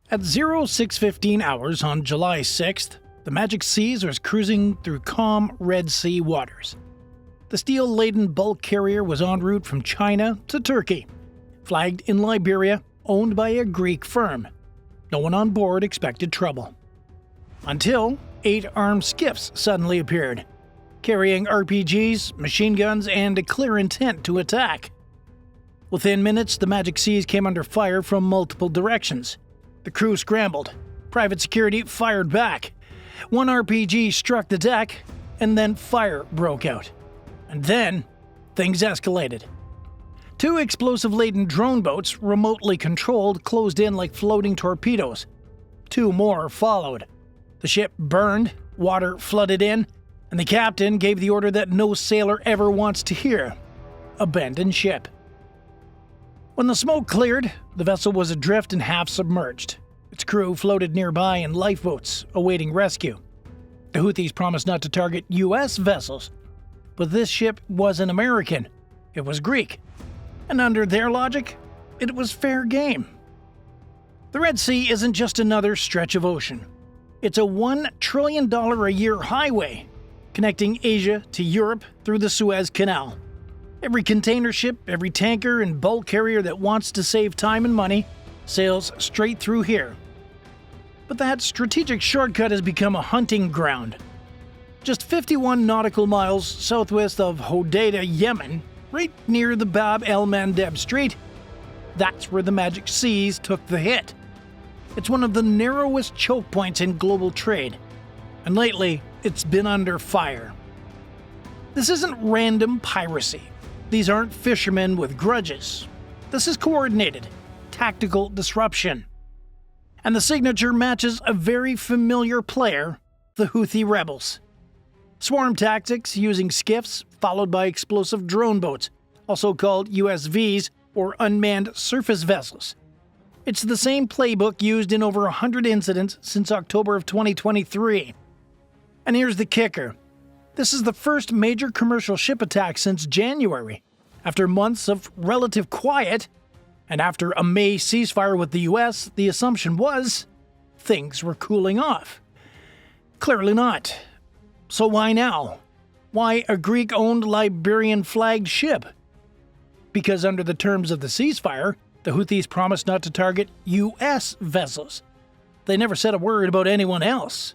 At 0615 hours on July 6th, the Magic Seas was cruising through calm Red Sea waters. The steel-laden bulk carrier was en route from China to Turkey, flagged in Liberia, owned by a Greek firm. No one on board expected trouble. Until 8 armed skiffs suddenly appeared, carrying RPGs, machine guns, and a clear intent to attack. Within minutes, the Magic Seas came under fire from multiple directions. The crew scrambled. Private security fired back. One RPG struck the deck, and then fire broke out. And then, things escalated. 2 explosive-laden drone boats, remotely controlled, closed in like floating torpedoes. 2 more followed. The ship burned, water flooded in, and the captain gave the order that no sailor ever wants to hear: abandon ship. When the smoke cleared, the vessel was adrift and half submerged. Its crew floated nearby in lifeboats, awaiting rescue. The Houthis promised not to target US vessels, but this ship wasn't American, it was Greek. And under their logic, it was fair game. The Red Sea isn't just another stretch of ocean. It's a $1 trillion a year highway connecting Asia to Europe through the Suez Canal. Every container ship, every tanker and bulk carrier that wants to save time and money sails straight through here. But that strategic shortcut has become a hunting ground. Just 51 nautical miles southwest of Hodeida, Yemen, right near the Bab el-Mandeb Strait, that's where the Magic Seas took the hit. It's one of the narrowest choke points in global trade, and lately it's been under fire. This isn't random piracy. These aren't fishermen with grudges. This is coordinated, tactical disruption. And the signature matches a very familiar player, the Houthi rebels. Swarm tactics using skiffs, followed by explosive drone boats, also called USVs or unmanned surface vessels. It's the same playbook used in over 100 incidents since October of 2023. And here's the kicker. This is the first major commercial ship attack since January, after months of relative quiet, and after a May ceasefire with the US, the assumption was things were cooling off. Clearly not. So why now? Why a Greek-owned Liberian-flagged ship? Because under the terms of the ceasefire, the Houthis promised not to target US vessels. They never said a word about anyone else.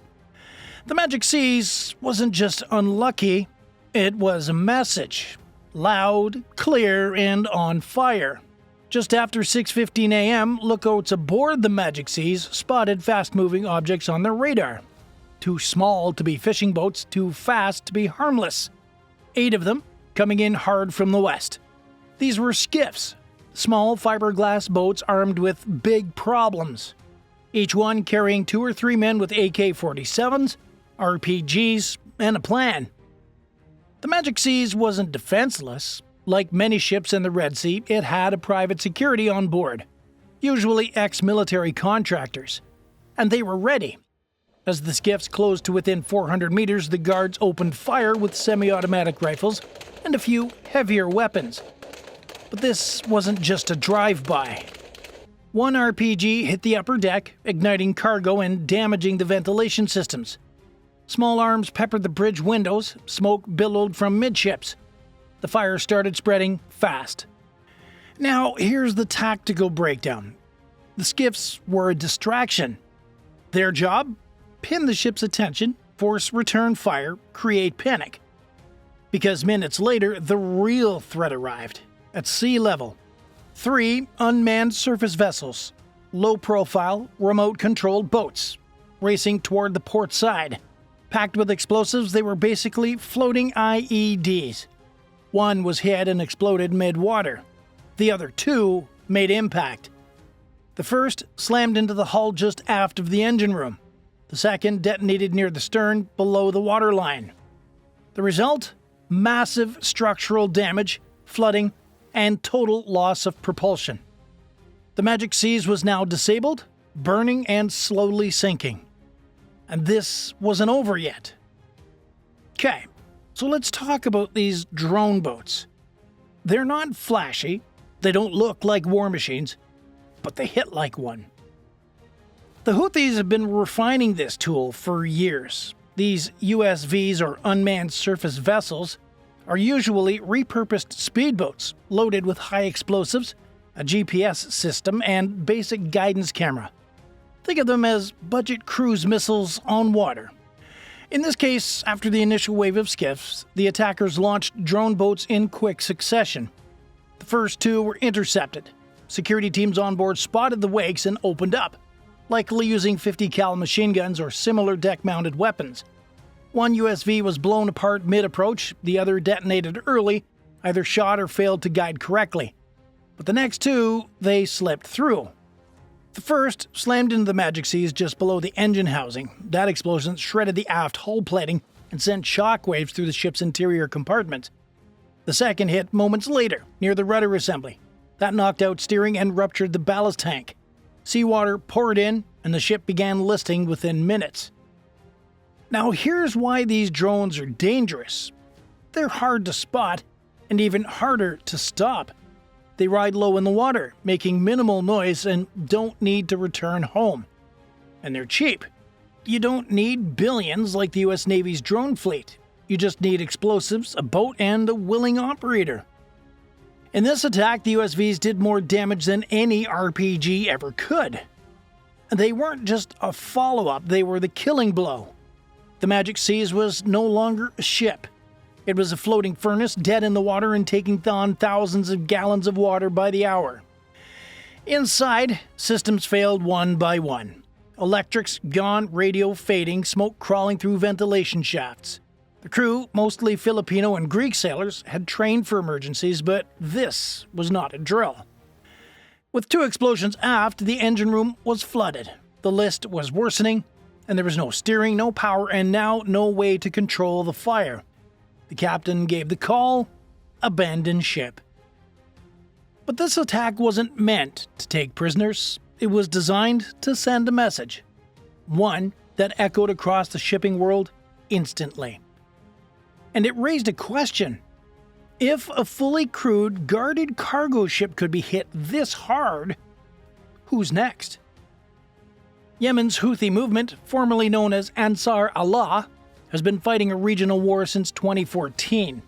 The Magic Seas wasn't just unlucky, it was a message. Loud, clear, and on fire. Just after 6:15 a.m., lookouts aboard the Magic Seas spotted fast-moving objects on their radar. Too small to be fishing boats, too fast to be harmless. 8 of them coming in hard from the west. These were skiffs, small fiberglass boats armed with big problems. Each one carrying 2 or 3 men with AK-47s, RPGs, and a plan. The Magic Seas wasn't defenseless. Like many ships in the Red Sea, it had a private security on board, usually ex-military contractors. And they were ready. As the skiffs closed to within 400 meters, the guards opened fire with semi-automatic rifles and a few heavier weapons. But this wasn't just a drive-by. One RPG hit the upper deck, igniting cargo and damaging the ventilation systems. Small arms peppered the bridge windows, smoke billowed from midships. The fire started spreading fast. Now, here's the tactical breakdown. The skiffs were a distraction. Their job? Pin the ship's attention, force return fire, create panic. Because minutes later, the real threat arrived. At sea level. 3 unmanned surface vessels. Low-profile, remote-controlled boats. Racing toward the port side. Packed with explosives, they were basically floating IEDs. One was hit and exploded mid-water. The other 2 made impact. The first slammed into the hull just aft of the engine room. The second detonated near the stern, below the waterline. The result? Massive structural damage, flooding, and total loss of propulsion. The Magic Seas was now disabled, burning, and slowly sinking. And this wasn't over yet. Okay, so let's talk about these drone boats. They're not flashy, they don't look like war machines, but they hit like one. The Houthis have been refining this tool for years. These USVs, or unmanned surface vessels, are usually repurposed speedboats loaded with high explosives, a GPS system, and basic guidance camera. Think of them as budget cruise missiles on water. In this case, after the initial wave of skiffs, the attackers launched drone boats in quick succession. The first two were intercepted. Security teams on board spotted the wakes and opened up, likely using 50 cal machine guns or similar deck-mounted weapons. One USV was blown apart mid-approach, the other detonated early, either shot or failed to guide correctly. But the next two, they slipped through. The first slammed into the Magic Seas just below the engine housing. That explosion shredded the aft hull plating and sent shockwaves through the ship's interior compartments. The second hit moments later, near the rudder assembly. That knocked out steering and ruptured the ballast tank. Seawater poured in, and the ship began listing within minutes. Now here's why these drones are dangerous. They're hard to spot, and even harder to stop. They ride low in the water, making minimal noise and don't need to return home. And they're cheap. You don't need billions like the US Navy's drone fleet. You just need explosives, a boat, and a willing operator. In this attack, the USVs did more damage than any RPG ever could. And they weren't just a follow-up, they were the killing blow. The Magic Seas was no longer a ship. It was a floating furnace, dead in the water and taking on thousands of gallons of water by the hour. Inside, systems failed one by one. Electrics gone, radio fading, smoke crawling through ventilation shafts. The crew, mostly Filipino and Greek sailors, had trained for emergencies, but this was not a drill. With two explosions aft, the engine room was flooded. The list was worsening, and there was no steering, no power, and now no way to control the fire. The captain gave the call, abandon ship. But this attack wasn't meant to take prisoners. It was designed to send a message. One that echoed across the shipping world instantly. And it raised a question. If a fully crewed, guarded cargo ship could be hit this hard, who's next? Yemen's Houthi movement, formerly known as Ansar Allah, has been fighting a regional war since 2014.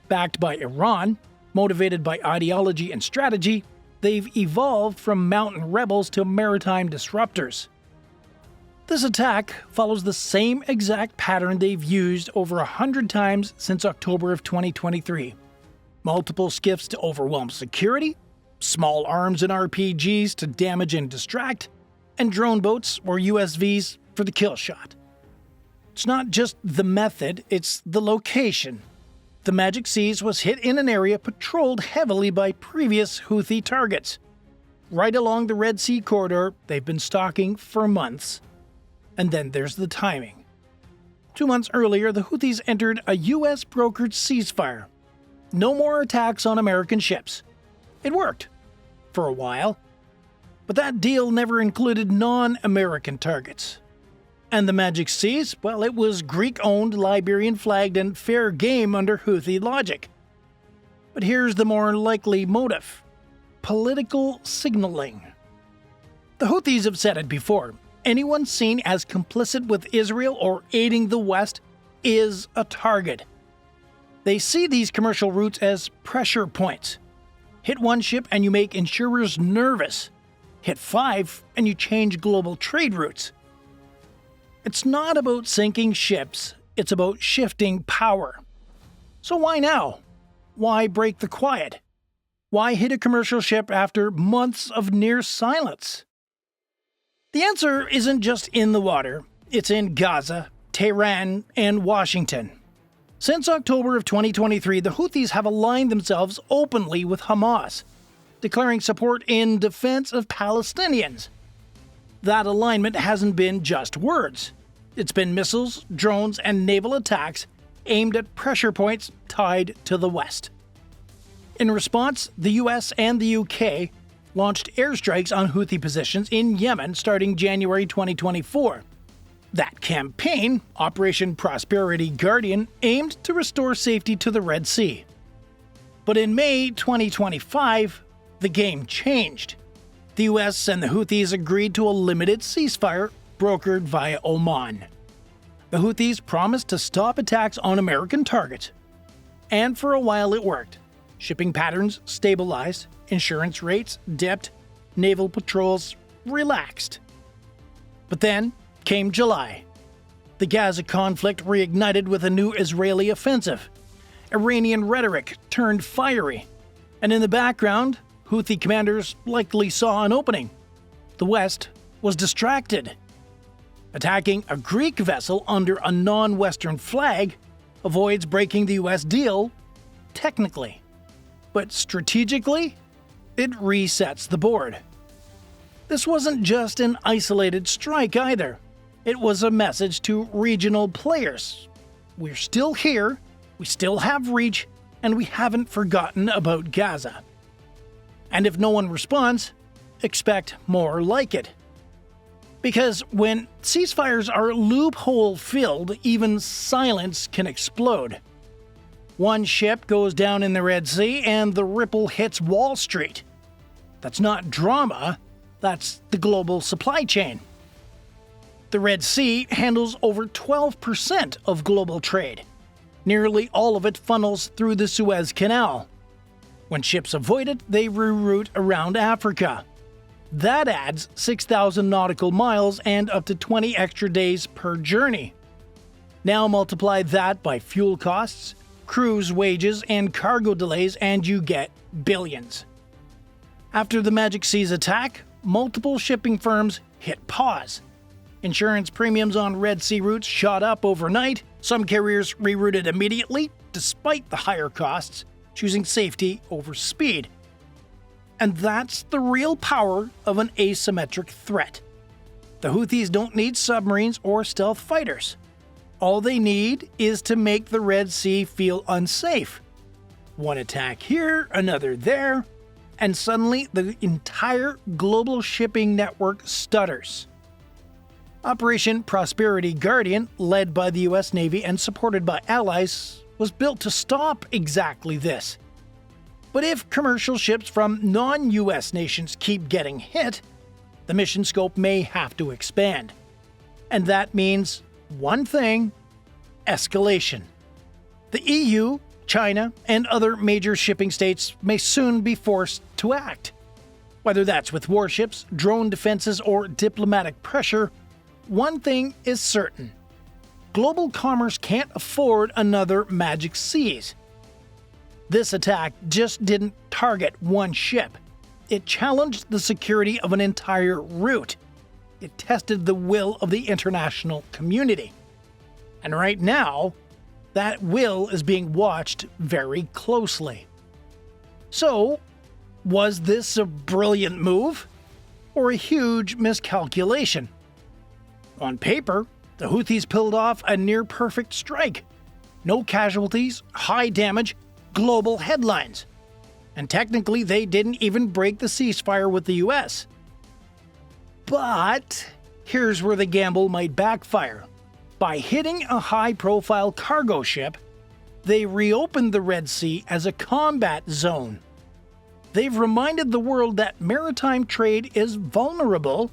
Backed by Iran, motivated by ideology and strategy, they've evolved from mountain rebels to maritime disruptors. This attack follows the same exact pattern they've used over 100 times since October of 2023. Multiple skiffs to overwhelm security, small arms and RPGs to damage and distract, and drone boats or USVs for the kill shot. It's not just the method, it's the location. The Magic Seas was hit in an area patrolled heavily by previous Houthi targets. Right along the Red Sea corridor they've been stalking for months. And then there's the timing. 2 months earlier, the Houthis entered a US-brokered ceasefire. No more attacks on American ships. It worked. For a while. But that deal never included non-American targets. And the Magic Seas, well, it was Greek-owned, Liberian-flagged, and fair game under Houthi logic. But here's the more likely motive. Political signaling. The Houthis have said it before. Anyone seen as complicit with Israel or aiding the West is a target. They see these commercial routes as pressure points. Hit one ship and you make insurers nervous. Hit 5 and you change global trade routes. It's not about sinking ships, it's about shifting power. So why now? Why break the quiet? Why hit a commercial ship after months of near silence? The answer isn't just in the water, it's in Gaza, Tehran, and Washington. Since October of 2023, the Houthis have aligned themselves openly with Hamas, declaring support in defense of Palestinians. That alignment hasn't been just words. It's been missiles, drones, and naval attacks aimed at pressure points tied to the West. In response, the US and the UK launched airstrikes on Houthi positions in Yemen starting January 2024. That campaign, Operation Prosperity Guardian, aimed to restore safety to the Red Sea. But in May 2025, the game changed. the US and the Houthis agreed to a limited ceasefire brokered via Oman. The Houthis promised to stop attacks on American targets. And for a while it worked. Shipping patterns stabilized, insurance rates dipped, naval patrols relaxed. But then came July. The Gaza conflict reignited with a new Israeli offensive. Iranian rhetoric turned fiery. And in the background, Houthi commanders likely saw an opening. The West was distracted. Attacking a Greek vessel under a non-Western flag avoids breaking the US deal, technically. But strategically, it resets the board. This wasn't just an isolated strike either. It was a message to regional players. We're still here, we still have reach, and we haven't forgotten about Gaza. And if no one responds, expect more like it. Because when ceasefires are loophole-filled, even silence can explode. One ship goes down in the Red Sea and the ripple hits Wall Street. That's not drama, that's the global supply chain. The Red Sea handles over 12% of global trade. Nearly all of it funnels through the Suez Canal. When ships avoid it, they reroute around Africa. That adds 6,000 nautical miles and up to 20 extra days per journey. Now multiply that by fuel costs, cruise wages, and cargo delays, and you get billions. After the Magic Seas attack, multiple shipping firms hit pause. Insurance premiums on Red Sea routes shot up overnight. Some carriers rerouted immediately, despite the higher costs, choosing safety over speed. And that's the real power of an asymmetric threat. The Houthis don't need submarines or stealth fighters. All they need is to make the Red Sea feel unsafe. One attack here, another there, and suddenly the entire global shipping network stutters. Operation Prosperity Guardian, led by the US Navy and supported by allies, was built to stop exactly this. But if commercial ships from non-US nations keep getting hit, the mission scope may have to expand. And that means one thing: escalation. The EU, China, and other major shipping states may soon be forced to act. Whether that's with warships, drone defenses, or diplomatic pressure, one thing is certain: global commerce can't afford another Magic Seas. This attack just didn't target one ship. It challenged the security of an entire route. It tested the will of the international community. And right now, that will is being watched very closely. So, was this a brilliant move or a huge miscalculation? On paper, the Houthis pulled off a near-perfect strike. No casualties, high damage, global headlines. And technically, they didn't even break the ceasefire with the US. But here's where the gamble might backfire. By hitting a high-profile cargo ship, they reopened the Red Sea as a combat zone. They've reminded the world that maritime trade is vulnerable,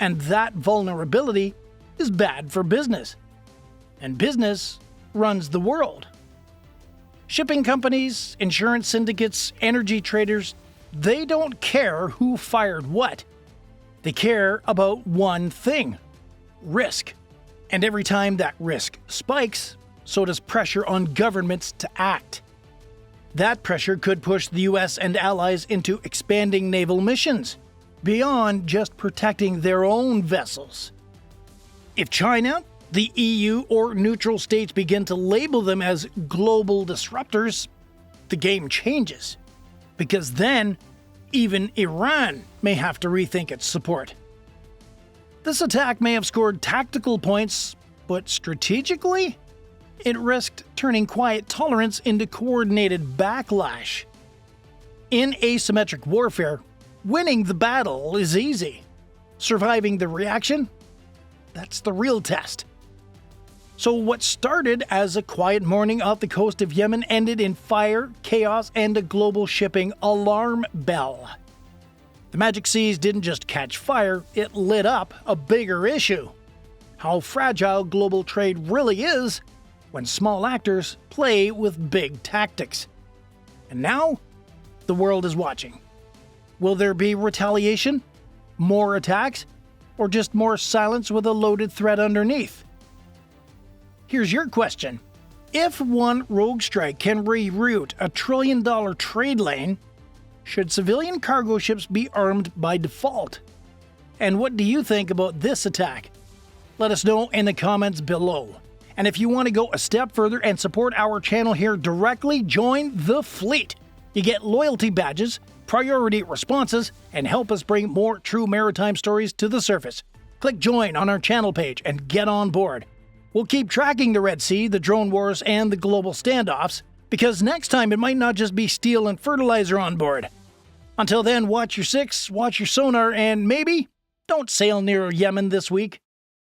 and that vulnerability is bad for business. And business runs the world. Shipping companies, insurance syndicates, energy traders, they don't care who fired what. They care about one thing: risk. And every time that risk spikes, so does pressure on governments to act. That pressure could push the US and allies into expanding naval missions, beyond just protecting their own vessels. If China, the EU, or neutral states begin to label them as global disruptors, the game changes. Because then, even Iran may have to rethink its support. This attack may have scored tactical points, but strategically, it risked turning quiet tolerance into coordinated backlash. In asymmetric warfare, winning the battle is easy. Surviving the reaction? That's the real test. So what started as a quiet morning off the coast of Yemen ended in fire, chaos, and a global shipping alarm bell. The Magic Seas didn't just catch fire, it lit up a bigger issue: how fragile global trade really is when small actors play with big tactics. And now, the world is watching. Will there be retaliation? More attacks? Or just more silence with a loaded threat underneath? Here's your question. If one rogue strike can reroute a trillion-dollar trade lane, should civilian cargo ships be armed by default? And what do you think about this attack? Let us know in the comments below. And if you want to go a step further and support our channel here directly, join the fleet. You get loyalty badges, priority responses, and help us bring more true maritime stories to the surface. Click join on our channel page and get on board. We'll keep tracking the Red Sea, the drone wars, and the global standoffs, because next time it might not just be steel and fertilizer on board. Until then, watch your six, watch your sonar, and maybe don't sail near Yemen this week.